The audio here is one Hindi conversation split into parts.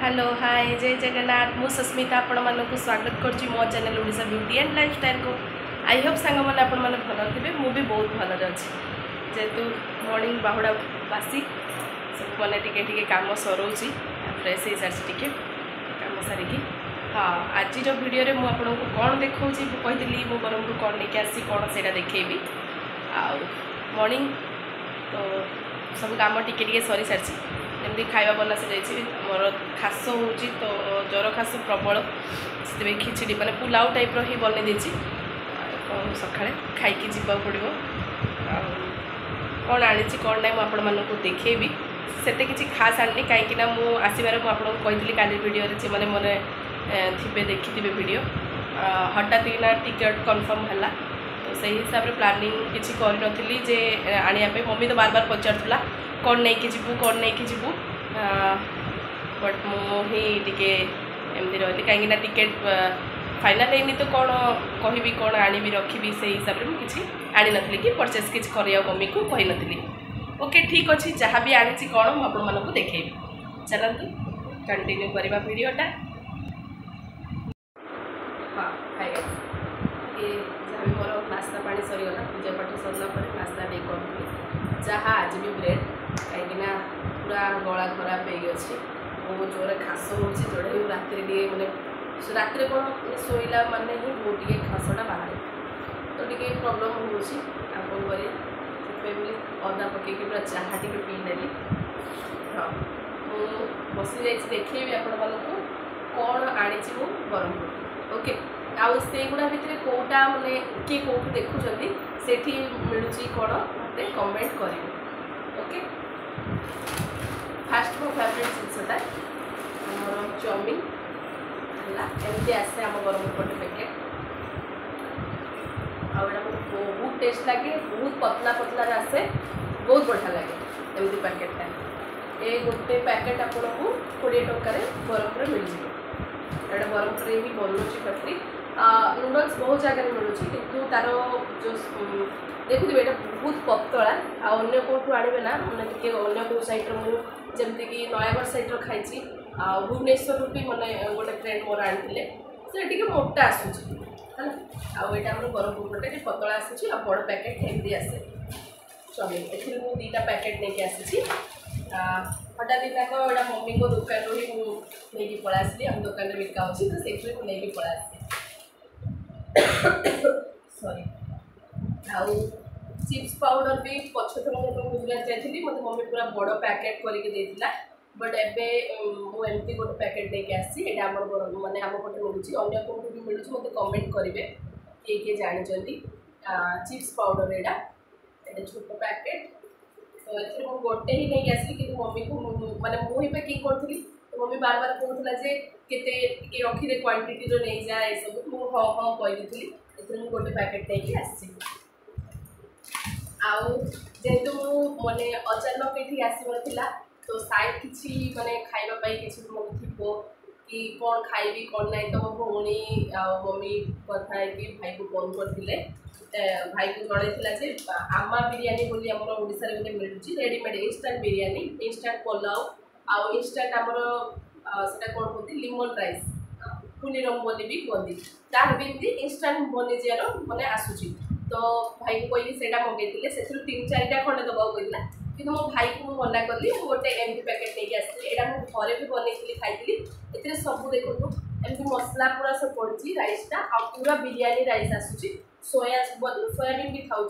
हेलो हाय जय जगन्नाथ मु सस्मिता आपण मानक स्वागत करछि मो channel Odisha beauty and lifestyle को। आई होप सांग मैंने आपण मैंने भल थे मु भी बहुत भल अच्छी जेहेतु मॉर्निंग बाहुड़ा बासी सब मैंने टिके काम सरोची फ्रेश हो सारी टिके काम सारिकी। हाँ आज वीडियो रे मु आपन को कौन देखा कही मु ब्रह्मपुर कौन लेके आसी कौन से देखेबी आ मॉर्निंग तो सब काम टिके सरी सारी एमती खावा बना से मोर खास हो तो ज्वर खास प्रबल से खिचड़ी माने पुलाव टाइप ही बन देती सका खाई जावाक पड़ो कौन आनी कौन ना मुझे आपको देखेबी से किसी खास आनी कहीं आसबार मुझे कही काली वीडियो मैंने मैंने थे देखी वीडियो हठात किना टिकट कन्फर्म है तो सही हिसाब से प्लानिंग किसी करी जे आने मम्मी तो बार बार पचारूला कौन नहीं कि जीवु कौन नहीं कि जीवु बट मुझे टी एमती रही कहीं टिकेट फाइनाल होनी तो कौन कहि कौन आनी रखी से हिसाब से मुझे आनी नी कि परचेस किसी कर मम्मी को कही नी। ओके ठीक अच्छे जहाँ भी आनी कौन मुझे देखेबी चलतु कंटिन्यू करवा वीडियोटा। हाँ हाय ये जहाँ भी मोर नास्ता पानी सरीगला पूजा पाठ सरला नास्ता नहीं कर जहाँ आज भी ब्रेड कहीं पूरा गला खराब हो बहुत जोर खास हो जोड़ा रात मैंने रात कौन शोला माने ही बहुत टे खासटा बाहर तो टे प्रोब्लेम हो अदा पकई पूरा चाहा टे पीनेली। हाँ मुझे बसी जा देखेबी आपण मानक कौन आनी ब्रह्मपुर। ओके आउ से गुड़ा भितर कौटा माने किए कौट देखुं से मिलूँ कौन मत कमेंट करेंगे। ओके फास्ट मो फेवरेट जिनसटा आम चाउमिन है एमती आसे आम ब्रह्मपुर पैकेट आटा मत बहुत टेस्ट लगे बहुत पतला पतला आसे बहुत बढ़िया लगे एमती पैकेटा ये गोटे पैकेट आपको 20 टकर ब्रह्मपुर मिल जाए एटा ब्रह्मपुर ही बनूँ फैक्ट्री नूडल्स बहुत जगह मिलूँ कि तार जो देखुए ये बहुत पतला अन्य कौटू आने ना मैंने अन्य कौ सैट्र मुझे कि नयागढ़ सैट्र खाई भुवनेश्वर भी मैंने गोटे फ्रेंड मोर आनी से मोटा आसूँ है आईटा आम ब्रह्मपुर पटे पतला आसूँ आ बड़ पैकेट एमती आसे चाउमिन ए दुईटा पैकेट नहीं आसी हठात दिनाक एटा मम्मी को दुकान ही मुझे पड़ा आसली आम दुकान में बिका अच्छी तो से नहीं पड़ा सॉरी आउ चिप्स पाउडर भी पछथर जो गुजरात जाइली मत मम्मी पूरा बड़ पैकेट करके देता बट एवं मुझे गोटे पैकेट लेके आसी आम माने आम पटे मिलूँ अन्य कौट भी मिलूँ मत कमेंट करेंगे किए जानते चिप्स पाउडर यहाँ छोट पैकेट तो ये गोटे ही नहीं आसली कि मम्मी को माने मुझे पैकिंग करी तो मम्मी बार बार कहूला जे केते रखीदे क्वांटिटी रो नहीं जा ये सब मुझे हाँ हाँ कही मुझे गोटे पैकेट नहीं आसी आउ जेहेतु मैंने अचानक ये आसबार तो साइड किसी माने खाइबाई किसी मन थो कि कौन खाइबी कौन ना तो मो भौणी मम्मी कथा कि भाई को फोन करते भाई को जड़े आमा बिरियानी बोली आम ओडिशा रे गोटे मिलूँ readymade instant biryani instant pulao आउ इंस्टांट आमर से कौन कहते लेमन राइस पुनीरम बोली भी कहती तार भी एमती इंस्टांट बनीजार मैंने आसूँ तो भाई को कही से मंगेले से 3-4टा खंडे दबा कहला कि मो भाई को मना कली गोटे एमती पैकेट नहीं आसती यहाँ मुझे घरे भी बनई खाई ए सब देखो एमती मसला पूरा सब पड़ी राइसटा आ पूरा बिरियानी राइस आसूँ सोयाबीन भी खाऊँ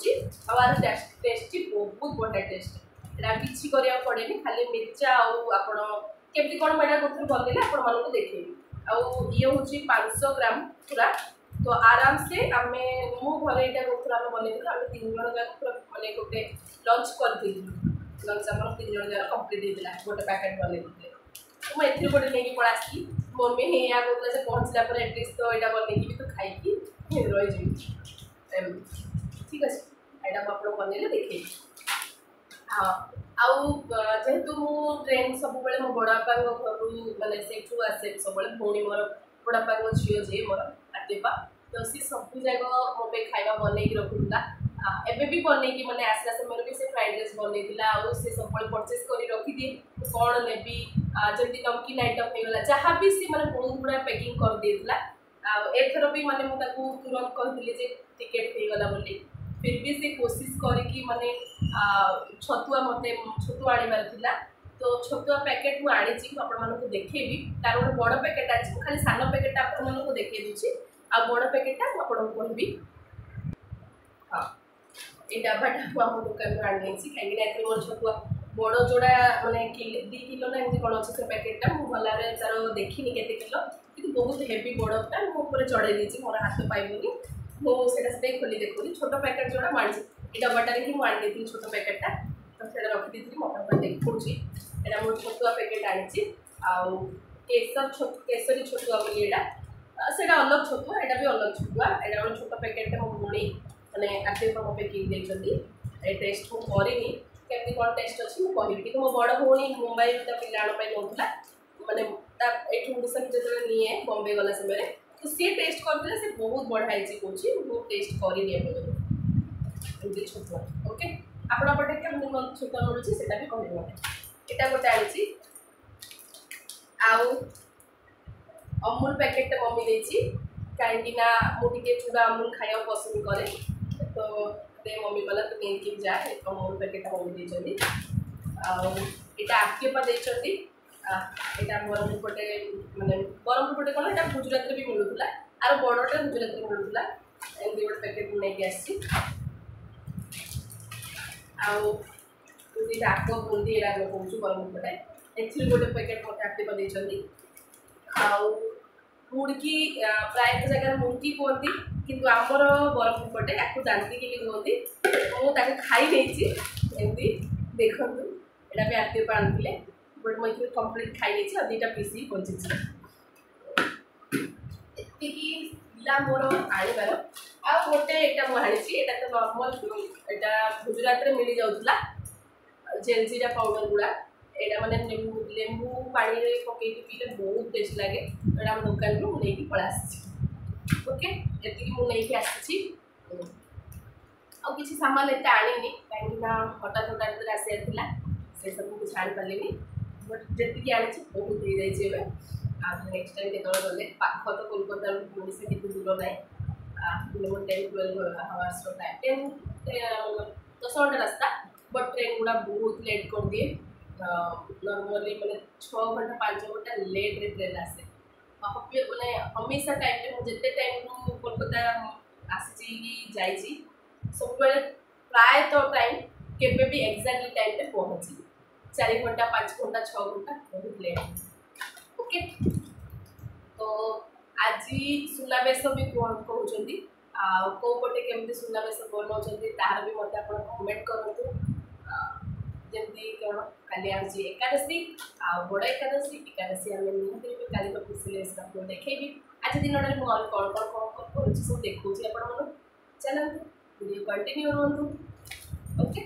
आर टेस्टी बहुत बढ़िया टेस्ट यहाँ किसी करा पड़े खाली मिर्चा आमती कौन मैडा कर बनने आपको देखेबी आउ ये हूँ 500 ग्राम पूरा तो आराम से आम मो घर यहाँ आम बनई आम 3 जन जाक पूरा मैंने गोटे लंच करी लंच आम 3 जन जाक कम्प्लीट होता गोटे पैकेट बनई तो मुझे गोटे नहीं पड़ा आसली मम्मी यहाँ कहला पहुँचला पर एटलिस्ट तो यहाँ बनई भी तो खाई रही ठीक अच्छे यहाँ मुझे बनइले देखे। हाँ आउ जेहेतु मु ट्रेन सब मो बड़ापा घर मानने से आसे सब भौणी मोर बड़ापा झील जी मोर आदेपा तो सी सब जगह मो पे खाଇବା बनई रखुला एबे भी बनै कि माने आसला समय भी से फ्राइड राइस बनैतिला आ से सब परचेस करी रखी दिए कौन नेबी जल्दी नमकीन आइटम हो गला जहाँ भी सी माने बहुत गुड़ा पैकिंग कर देतिला एथर भी माने मु ताकू तुरंत कहतिले जे टिकट हो गला बोली फिर भी से कोशिश करी माने छतुआ मते छतुआ आनिबार थिला तो छतुआ पैकेट मु आनी छी आपण मानको देखेबी तार गोटे बड़ पैकेट अछि खाली सान पैकेट आपण मानको देखे दूची आ बड़ पैकेटा आपण को कहबी हां ए डब्बाटा हम दुकान रो आनी छी काहे कि मोर छतुआ बड़ जोड़ा माने 2 किलो ना एमती कोन अछि से पैकेटा मु भला रे तार देखिनी केते किलो कि बहुत हेवी बड़टा मु ऊपर चढ़ाई दी मोर हाथ पाइबनी मु सेटा से खोली देखुनी छोटो पैकेट जोड़ा मानछि ए डब्बाटा रे ही मार देती छोटो पैकेटा तो सेटा रखी दी मोटा पर देखुची एटा मोर छतुआ पैकेट आनी आउ केसरी छतुआ बोली एटा सेटा अलग छतुआ एटा भी अलग छतुआ एटा गोटे छोट पैकेट मो भूणी माने आते पर मो पैकिंग देछंती ए टेस्ट को करिनी केमती कोन टेस्ट अछि मो कहबी कि मो बड़ भूणी मुंबई ता पिलाण पय नोथला माने ता एठू डिसन जेतले निए बॉम्बे वाला समय तो सी टेस्ट करथिले से बहुत बढ़ाई छी कोची मो टेस्ट करिनी एबे एमती छतुआ ओके आपण पटे केमती मन छतुआ मिलुची सेटा भी कहबी मते एटा गोटे आनी आउ अमूल पैकेट मम्मी देछि कहीं मुझे चूड़ा अमूल खाया पसंद करे तो दे मम्मी वाला तो नहीं कि जाए अमूल पैकेट मम्मी देछंदी आटा आके पर देछंदी एटा बरम पटे माने बरम पटे कोन एटा गुजरात रे भी मिलुतला आर बड़टा गुजरात रे मिलुतला एंदी गोटे पैकेट नै गैसी आउ तुदी डाको बुंदी एरा लो कोछु बरम पटे एक्चुअली गोटे पैकेट मते आके पर देछंदी आउ मुड़की प्राय जगह मुड़की कहती किंतु आमर बरहमपुर पटे आपको जानती कि कहती मुझे खाई नहीं एमती देखूँ यहाँ भी आरती आनी बट मुझे कम्प्लीट खाई नहीं और 2टा पीस ही बची एतिला मोर आनबार आ गोटे यहाँ मुझे यहाँ तो नॉर्मल यहाँ गुजरात में मिल जाऊला जेलजीरा पाउडर गुड़ा एटा माने लेंबू पानी रे पके पीले बहुत टेस्ट लगे एटा हम दुकान रो नहीं की पळा आसी ओके एति मु नहीं की आसी आ किसी सामान एटा आनी काहे ना हटात हटात आसी आथिला से सब कुछ आनी पालेनी बट जेति की आनी बहुत हो जाई छे आ नेक्स्ट टाइम केतळ गले पाख तो कोलकाता रो पुनी से कितु दूर नाही किलोमीटर 10-12 आवर्स रो टाइम 10 घंटा रास्ता बट ट्रेन गुड़ा बहुत लेट कर दिए नॉर्मली मैंने 6 घंटा 5 घंटा लेट रे ट्रेन आसे मैंने हमेशा टाइम जिते टाइम कोलकाता आसी जाइए सब प्राय तो टाइम केबे भी एक्जाक्टली टाइम पे पहुँची 4 घंटा 5 घंटा 6 घंटा बहुत लेट ओके तो आज सुनावेश भी कहते कौ पटे केमती सुनावेश बनाऊँ तार भी मत आप कमेंट करूँ जमी कौन काली आज एकादशी आ बड़ एकादशी एकादशी आम निहती भी काली खुशी आपको देखी आज दिन में मुझे कौन कौन कौन कौन कर सब देखा आप चलते वीडियो कंटिन्यू रुहतु ओके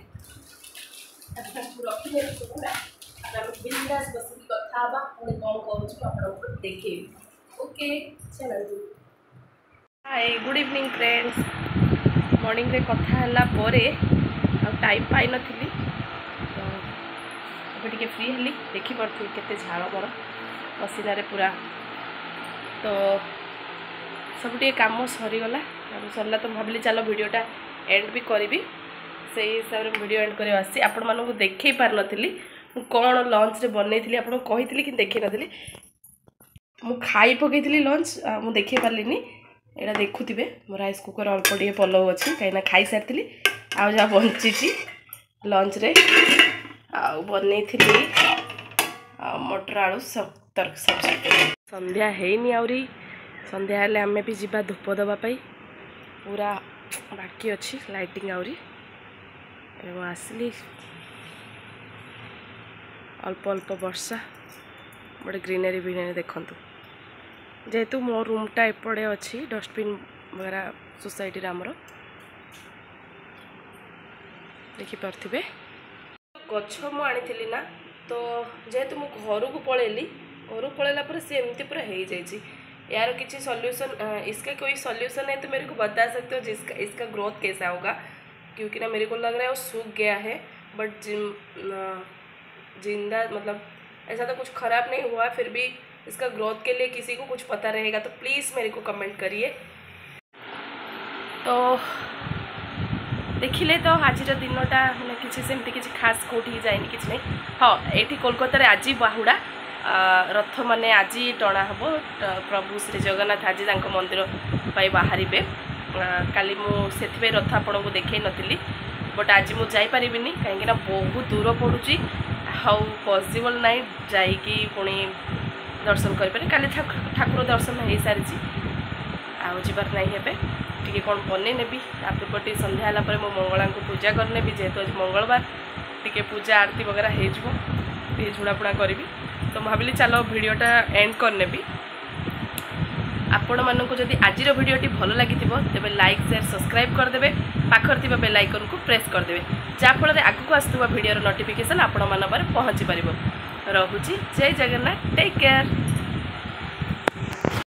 रखी पूरा बिंदास बस कथा पुणी कौन कर देखे ओके चलते hi good evening friends morning रे कथा है टाइम पाई नी तो टे फ्री हली देखिपी के झाड़ मोर पसीनारे पूरा तो सब कम सरीगला सरला तो भाविली चलो वीडियोटा एंड भी करी से हिसाब से वीडियो एंड कर आसी आपण मानू देखे पार नी कौन लंच रे बनई आपको कही कि देखे नी मु खाई पकई लंच मु देखे पार्ली यहाँ देखुवे मो राइस कुकर अल्प टे पलव अच्छी कहीं खाई सारी आ जहाँ बंची लंच रे बनई मटर आलू सब्जी संध्या हैनी आउरी संध्या हेले आमे भी जीवा धूप दवापाई पूरा बाकी अच्छी लाइटिंग आउरी आसली अल्प अल्प वर्षा बड़े ग्रीनरी विनरी देखु जेहेतु मो रूमटा एपटे अच्छी डस्टबिन वगैरह सोसाइटी आमर देखिपे गछ मु आनी ना तो जेहेतु मु घर को पलैली घर पलैला सी एमती पूरा हो जाए यार किसी सॉल्यूशन इसका कोई सॉल्यूशन है तो मेरे को बता सकते हो जिसका इसका ग्रोथ कैसा होगा क्योंकि ना मेरे को लग रहा है वो सूख गया है, बट जिंदा मतलब ऐसा तो कुछ ख़राब नहीं हुआ, फिर भी इसका ग्रोथ के लिए किसी को कुछ पता रहेगा तो प्लीज़ मेरे को कमेंट करिए। तो देखिले तो आज दिनटा मैंने किसी सेमती किसी खास कौटी जाए कि नहीं। हाँ, ये कोलकाता आज बाहुड़ा रथ माने आज टणा हम। प्रभु श्री जगन्नाथ आज मंदिर पर बाहर काली मुझे रथ आपन को देखे नी, बट आज मुझे जापरि कहीं बहुत दूर पड़ुची, हाउ पॉसिबल नाई जाइकी पुणी दर्शन करें। काली ठाकुर दर्शन हो सारी आबार नहीं हे टी कौन बन नेबी पूर्व संध्या है मो मंगला को पूजा करने जेहेतु आज मंगलवार टी पूजा आरती वगैरह हो झुड़ापुड़ा करी। तो भाविली चलो भिडटा एंड करने आपण मानक जदि आज भिडटी भल लगी तेज लाइक शेयर सब्सक्राइब करदे, पाखर थी बेल आइकन को प्रेस करदे जहाँफल आगू आसुवा भिडियोर नोटिफिकेशन आपण मान पहुँची पार। रहुची जय जगन्नाथ, टेक केयर।